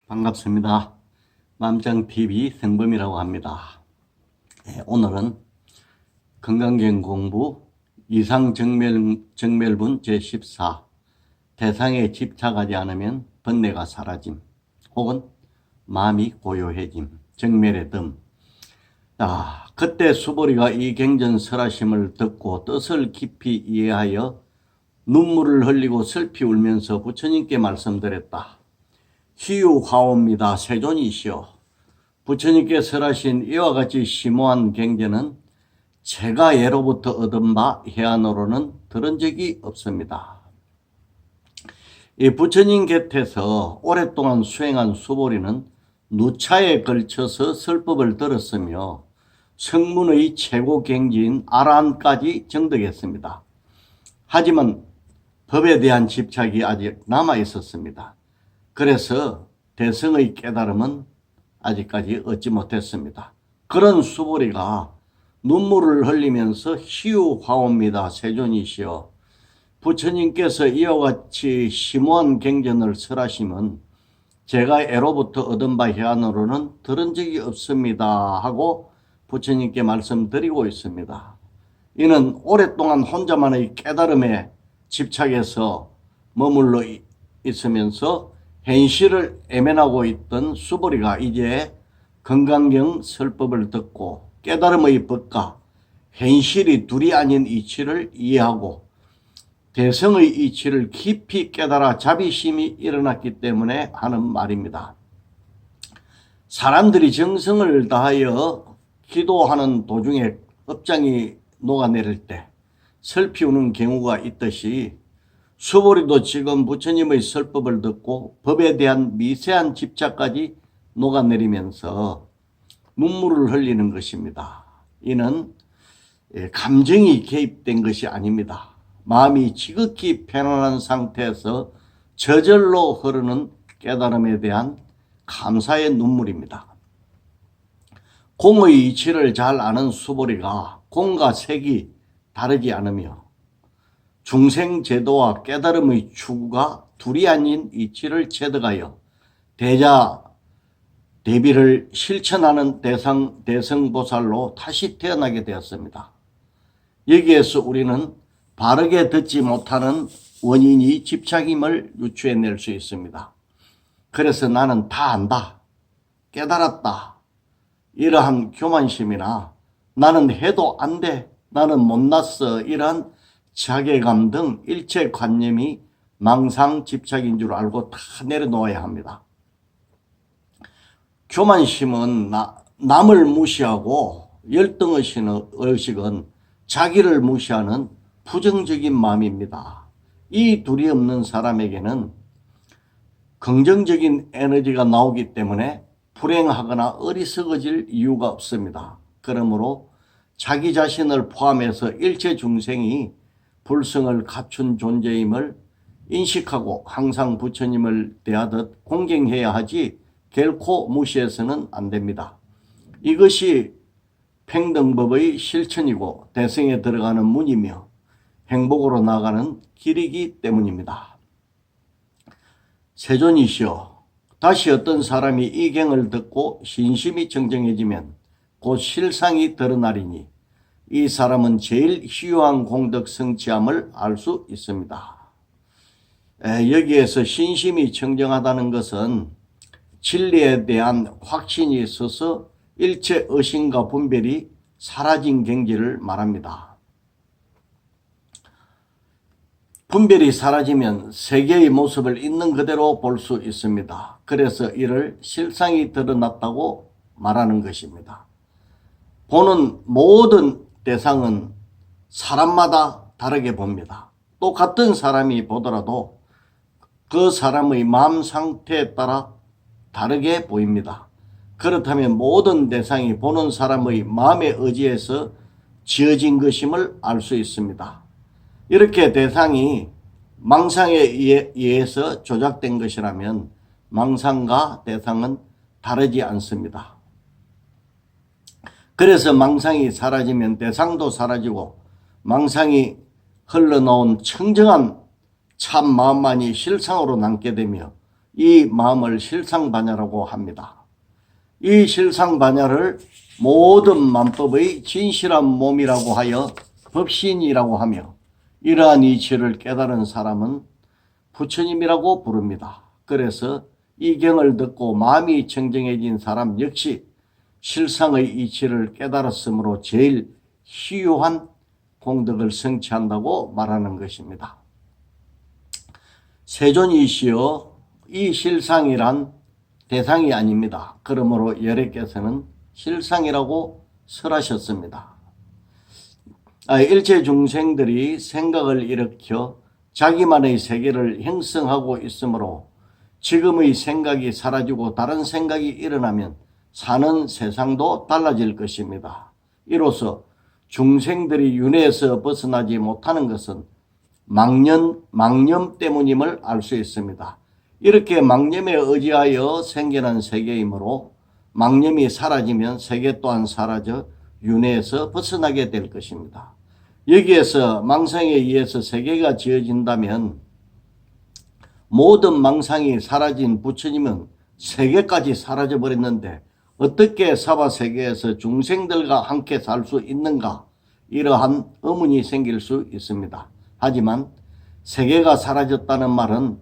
반갑습니다. 맘짱TV 성범이라고 합니다. 오늘은 건강경 공부 이상정멸분 제14 대상에 집착하지 않으면 번뇌가 사라짐 혹은 마음이 고요해짐 정멸의 뜸. 그때 수보리가 이 경전설하심을 듣고 뜻을 깊이 이해하여 눈물을 흘리고 슬피 울면서 부처님께 말씀드렸다. 희유화오입니다. 세존이시여. 부처님께 설하신 이와 같이 심오한 경전은 제가 예로부터 얻은 바 해안으로는 들은 적이 없습니다. 이 부처님 곁에서 오랫동안 수행한 수보리는 누차에 걸쳐서 설법을 들었으며 성문의 최고 경지인 아라한까지 정득했습니다. 하지만 법에 대한 집착이 아직 남아 있었습니다. 그래서 대성의 깨달음은 아직까지 얻지 못했습니다. 그런 수보리가 눈물을 흘리면서 희유화옵니다. 세존이시여. 부처님께서 이와 같이 심오한 경전을 설하심은 제가 애로부터 얻은 바 해안으로는 들은 적이 없습니다 하고 부처님께 말씀드리고 있습니다. 이는 오랫동안 혼자만의 깨달음에 집착해서 머물러 있으면서 현실을 애면하고 있던 수보리가 이제 건강경 설법을 듣고 깨달음의 법과 현실이 둘이 아닌 이치를 이해하고 대성의 이치를 깊이 깨달아 자비심이 일어났기 때문에 하는 말입니다. 사람들이 정성을 다하여 기도하는 도중에 업장이 녹아내릴 때 슬피 우는 경우가 있듯이 수보리도 지금 부처님의 설법을 듣고 법에 대한 미세한 집착까지 녹아내리면서 눈물을 흘리는 것입니다. 이는 감정이 개입된 것이 아닙니다. 마음이 지극히 편안한 상태에서 저절로 흐르는 깨달음에 대한 감사의 눈물입니다. 공의 이치를 잘 아는 수보리가 공과 색이 다르지 않으며 중생제도와 깨달음의 추구가 둘이 아닌 이치를 체득하여 대자 대비를 실천하는 대성보살로 다시 태어나게 되었습니다. 여기에서 우리는 바르게 듣지 못하는 원인이 집착임을 유추해낼 수 있습니다. 그래서 나는 다 안다, 깨달았다, 이러한 교만심이나 나는 해도 안 돼, 나는 못났어, 이러한 자괴감 등 일체관념이 망상 집착인 줄 알고 다 내려놓아야 합니다. 교만심은 남을 무시하고 열등의식은 자기를 무시하는 부정적인 마음입니다. 이 둘이 없는 사람에게는 긍정적인 에너지가 나오기 때문에 불행하거나 어리석어질 이유가 없습니다. 그러므로 자기 자신을 포함해서 일체 중생이 불성을 갖춘 존재임을 인식하고 항상 부처님을 대하듯 공경해야 하지 결코 무시해서는 안 됩니다. 이것이 평등법의 실천이고 대성에 들어가는 문이며 행복으로 나가는 길이기 때문입니다. 세존이시여, 다시 어떤 사람이 이 경을 듣고 신심이 청정해지면 곧 실상이 드러나리니 이 사람은 제일 희유한 공덕 성취함을 알 수 있습니다. 여기에서 신심이 청정하다는 것은 진리에 대한 확신이 있어서 일체 의심과 분별이 사라진 경지를 말합니다. 분별이 사라지면 세계의 모습을 있는 그대로 볼 수 있습니다. 그래서 이를 실상이 드러났다고 말하는 것입니다. 보는 모든 대상은 사람마다 다르게 봅니다. 또 같은 사람이 보더라도 그 사람의 마음 상태에 따라 다르게 보입니다. 그렇다면 모든 대상이 보는 사람의 마음의 의지에서 지어진 것임을 알 수 있습니다. 이렇게 대상이 망상에 의해서 조작된 것이라면 망상과 대상은 다르지 않습니다. 그래서 망상이 사라지면 대상도 사라지고 망상이 흘러나온 청정한 참 마음만이 실상으로 남게 되며 이 마음을 실상반야라고 합니다. 이 실상반야를 모든 만법의 진실한 몸이라고 하여 법신이라고 하며 이러한 이치를 깨달은 사람은 부처님이라고 부릅니다. 그래서 이 경을 듣고 마음이 청정해진 사람 역시 실상의 이치를 깨달았으므로 제일 희유한 공덕을 성취한다고 말하는 것입니다. 세존이시여 이 실상이란 대상이 아닙니다. 그러므로 열애께서는 실상이라고 설하셨습니다. 일체 중생들이 생각을 일으켜 자기만의 세계를 형성하고 있으므로 지금의 생각이 사라지고 다른 생각이 일어나면 사는 세상도 달라질 것입니다. 이로써 중생들이 윤회에서 벗어나지 못하는 것은 망념 때문임을 알 수 있습니다. 이렇게 망념에 의지하여 생겨난 세계이므로 망념이 사라지면 세계 또한 사라져 윤회에서 벗어나게 될 것입니다. 여기에서 망상에 의해서 세계가 지어진다면 모든 망상이 사라진 부처님은 세계까지 사라져버렸는데 어떻게 사바세계에서 중생들과 함께 살 수 있는가? 이러한 의문이 생길 수 있습니다. 하지만 세계가 사라졌다는 말은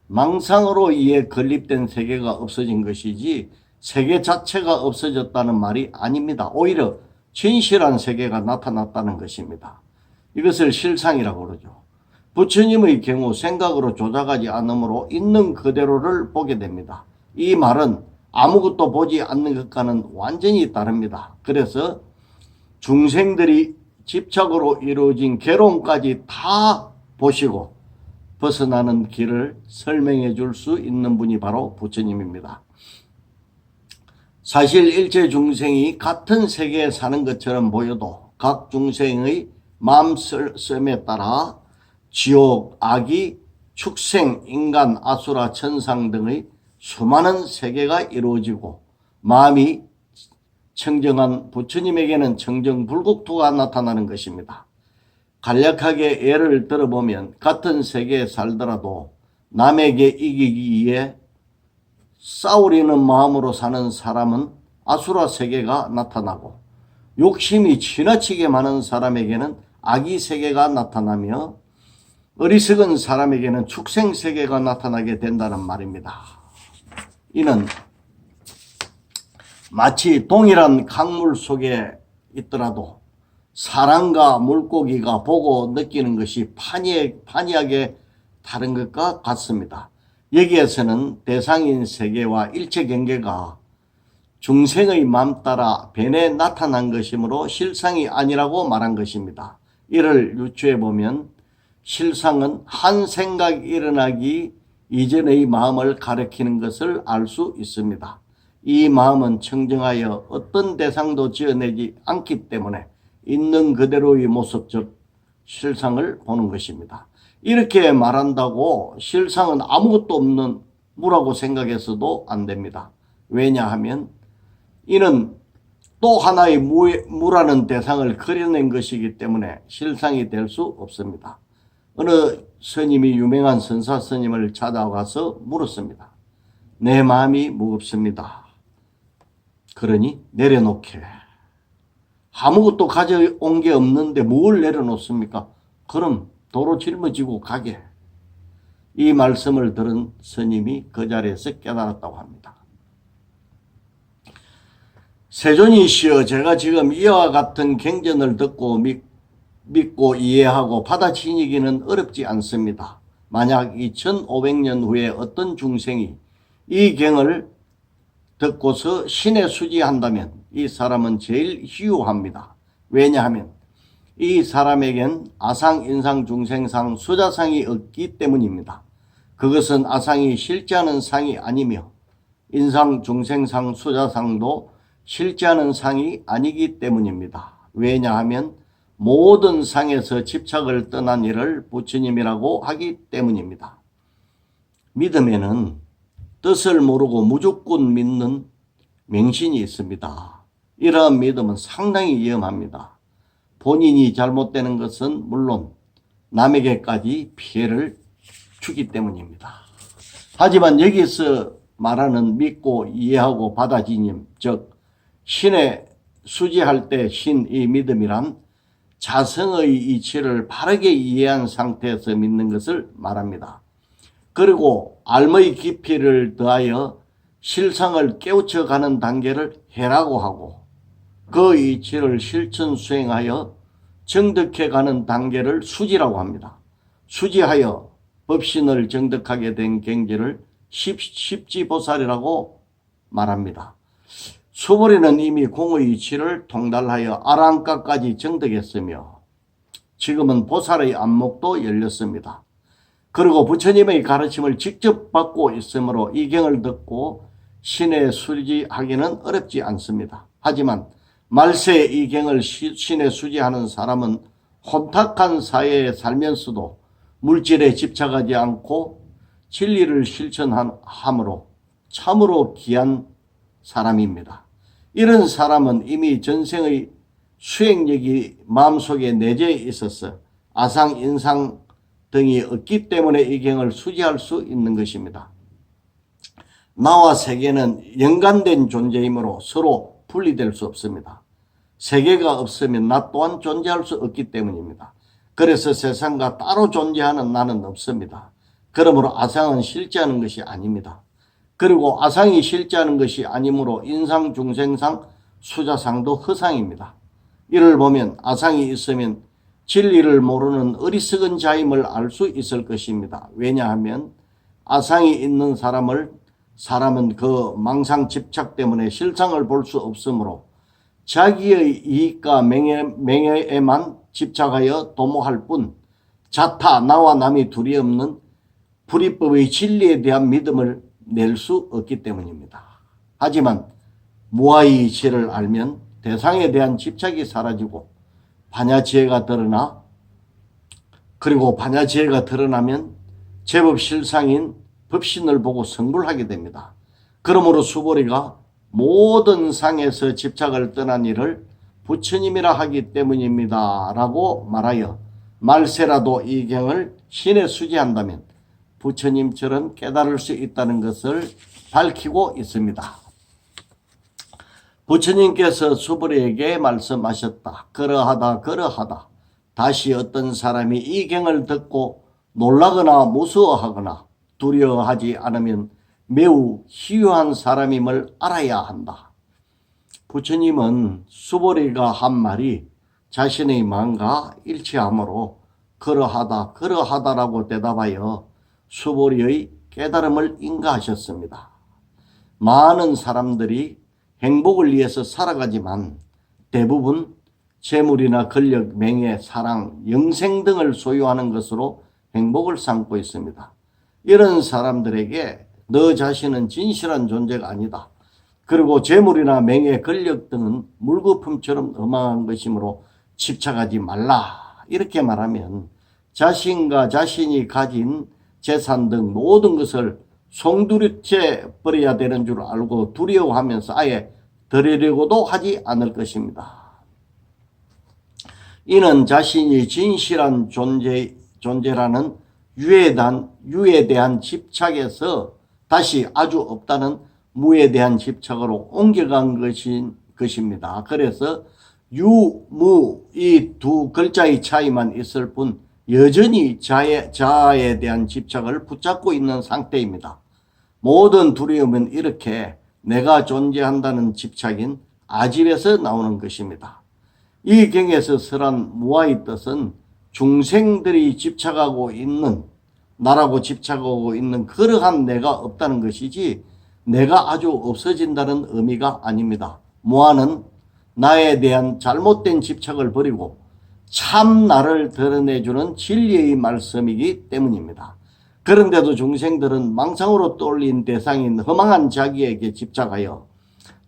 망상으로 의해 건립된 세계가 없어진 것이지 세계 자체가 없어졌다는 말이 아닙니다. 오히려 진실한 세계가 나타났다는 것입니다. 이것을 실상이라고 그러죠. 부처님의 경우 생각으로 조작하지 않으므로 있는 그대로를 보게 됩니다. 이 말은 아무것도 보지 않는 것과는 완전히 다릅니다. 그래서 중생들이 집착으로 이루어진 괴로움까지 다 보시고 벗어나는 길을 설명해 줄 수 있는 분이 바로 부처님입니다. 사실 일체 중생이 같은 세계에 사는 것처럼 보여도 각 중생의 마음씀에 따라 지옥, 악이, 축생, 인간, 아수라, 천상 등의 수많은 세계가 이루어지고 마음이 청정한 부처님에게는 청정불국토가 나타나는 것입니다. 간략하게 예를 들어보면 같은 세계에 살더라도 남에게 이기기 위해 싸우려는 마음으로 사는 사람은 아수라 세계가 나타나고 욕심이 지나치게 많은 사람에게는 악의 세계가 나타나며 어리석은 사람에게는 축생 세계가 나타나게 된다는 말입니다. 이는 마치 동일한 강물 속에 있더라도 사람과 물고기가 보고 느끼는 것이 판이하게 다른 것과 같습니다. 여기에서는 대상인 세계와 일체 경계가 중생의 마음 따라 변해 나타난 것이므로 실상이 아니라고 말한 것입니다. 이를 유추해 보면 실상은 한 생각이 일어나기 이전의 마음을 가리키는 것을 알 수 있습니다. 이 마음은 청정하여 어떤 대상도 지어내지 않기 때문에 있는 그대로의 모습 즉 실상을 보는 것입니다. 이렇게 말한다고 실상은 아무것도 없는 무라고 생각해서도 안 됩니다. 왜냐하면 이는 또 하나의 무라는 대상을 그려낸 것이기 때문에 실상이 될 수 없습니다. 어느 스님이 유명한 선사 스님을 찾아가서 물었습니다. 내 마음이 무겁습니다. 그러니 내려놓게. 아무것도 가져온 게 없는데 뭘 내려놓습니까? 그럼 도로 짊어지고 가게. 이 말씀을 들은 스님이 그 자리에서 깨달았다고 합니다. 세존이시여, 제가 지금 이와 같은 경전을 듣고 믿고 이해하고 받아들이기는 어렵지 않습니다. 만약 2500년 후에 어떤 중생이 이 경을 듣고서 신에 수지한다면 이 사람은 제일 희유합니다. 왜냐하면 이 사람에겐 아상, 인상, 중생상, 수자상이 없기 때문입니다. 그것은 아상이 실제하는 상이 아니며 인상, 중생상, 수자상도 실제하는 상이 아니기 때문입니다. 왜냐하면 모든 상에서 집착을 떠난 이를 부처님이라고 하기 때문입니다. 믿음에는 뜻을 모르고 무조건 믿는 맹신이 있습니다. 이러한 믿음은 상당히 위험합니다. 본인이 잘못되는 것은 물론 남에게까지 피해를 주기 때문입니다. 하지만 여기서 말하는 믿고 이해하고 받아들임, 즉 신에 수지할 때 신의 믿음이란 자성의 이치를 바르게 이해한 상태에서 믿는 것을 말합니다. 그리고 알의 깊이를 더하여 실상을 깨우쳐가는 단계를 해라고 하고 그 이치를 실천 수행하여 정득해가는 단계를 수지라고 합니다. 수지하여 법신을 정득하게 된 경지를 십지보살이라고 말합니다. 수보리는 이미 공의 이치를 통달하여 아랑가까지 정득했으며 지금은 보살의 안목도 열렸습니다. 그리고 부처님의 가르침을 직접 받고 있으므로 이 경을 듣고 신에 수지하기는 어렵지 않습니다. 하지만 말세 이 경을 신에 수지하는 사람은 혼탁한 사회에 살면서도 물질에 집착하지 않고 진리를 실천함으로 참으로 귀한 사람입니다. 이런 사람은 이미 전생의 수행력이 마음속에 내재해 있어서 아상, 인상 등이 없기 때문에 이 경을 수지할 수 있는 것입니다. 나와 세계는 연관된 존재이므로 서로 분리될 수 없습니다. 세계가 없으면 나 또한 존재할 수 없기 때문입니다. 그래서 세상과 따로 존재하는 나는 없습니다. 그러므로 아상은 실제하는 것이 아닙니다. 그리고 아상이 실제하는 것이 아니므로 인상, 중생상, 수자상도 허상입니다. 이를 보면 아상이 있으면 진리를 모르는 어리석은 자임을 알 수 있을 것입니다. 왜냐하면 아상이 있는 사람은 그 망상 집착 때문에 실상을 볼 수 없으므로 자기의 이익과 명예에만 집착하여 도모할 뿐 자타, 나와 남이 둘이 없는 불이법의 진리에 대한 믿음을 낼 수 없기 때문입니다. 하지만 무아의 이치를 알면 대상에 대한 집착이 사라지고 반야지혜가 드러나 그리고 반야지혜가 드러나면 제법 실상인 법신을 보고 성불하게 됩니다. 그러므로 수보리가 모든 상에서 집착을 떠난 이를 부처님이라 하기 때문입니다. 라고 말하여 말세라도 이 경을 신에 수지한다면 부처님처럼 깨달을 수 있다는 것을 밝히고 있습니다. 부처님께서 수보리에게 말씀하셨다. 그러하다. 다시 어떤 사람이 이 경을 듣고 놀라거나 무서워하거나 두려워하지 않으면 매우 희유한 사람임을 알아야 한다. 부처님은 수보리가 한 말이 자신의 마음과 일치하므로 그러하다라고 대답하여 수보리의 깨달음을 인가하셨습니다. 많은 사람들이 행복을 위해서 살아가지만 대부분 재물이나 권력, 명예, 사랑, 영생 등을 소유하는 것으로 행복을 삼고 있습니다. 이런 사람들에게 너 자신은 진실한 존재가 아니다. 그리고 재물이나 명예, 권력 등은 물거품처럼 어망한 것이므로 집착하지 말라. 이렇게 말하면 자신과 자신이 가진 재산 등 모든 것을 송두리째 버려야 되는 줄 알고 두려워하면서 아예 드리려고도 하지 않을 것입니다. 이는 자신이 진실한 존재라는 유에 대한 집착에서 다시 아주 없다는 무에 대한 집착으로 옮겨간 것입니다. 그래서 유, 무 이 두 글자의 차이만 있을 뿐 여전히 자아에 대한 집착을 붙잡고 있는 상태입니다. 모든 두려움은 이렇게 내가 존재한다는 집착인 아집에서 나오는 것입니다. 이 경에서 설한 무아의 뜻은 중생들이 집착하고 있는 나라고 집착하고 있는 그러한 내가 없다는 것이지 내가 아주 없어진다는 의미가 아닙니다. 무아는 나에 대한 잘못된 집착을 버리고 참 나를 드러내주는 진리의 말씀이기 때문입니다. 그런데도 중생들은 망상으로 떠올린 대상인 허망한 자기에게 집착하여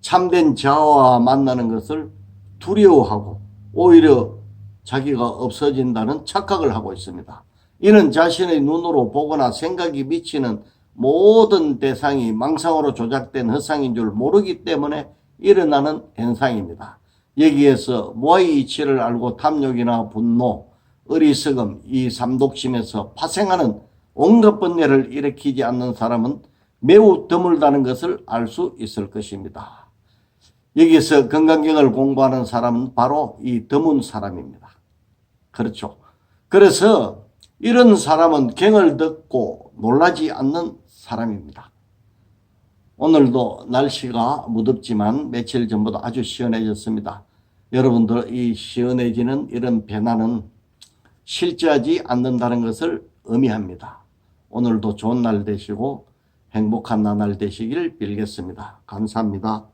참된 자아와 만나는 것을 두려워하고 오히려 자기가 없어진다는 착각을 하고 있습니다. 이는 자신의 눈으로 보거나 생각이 미치는 모든 대상이 망상으로 조작된 허상인 줄 모르기 때문에 일어나는 현상입니다. 여기에서 무아의 이치를 알고 탐욕이나 분노, 어리석음, 이 삼독심에서 파생하는 온갖 번뇌를 일으키지 않는 사람은 매우 드물다는 것을 알 수 있을 것입니다. 여기서 건강경을 공부하는 사람은 바로 이 드문 사람입니다. 그렇죠. 그래서 이런 사람은 경을 듣고 놀라지 않는 사람입니다. 오늘도 날씨가 무덥지만 며칠 전보다 아주 시원해졌습니다. 여러분들 이 시원해지는 이런 변화는 실제하지 않는다는 것을 의미합니다. 오늘도 좋은 날 되시고 행복한 나날 되시길 빌겠습니다. 감사합니다.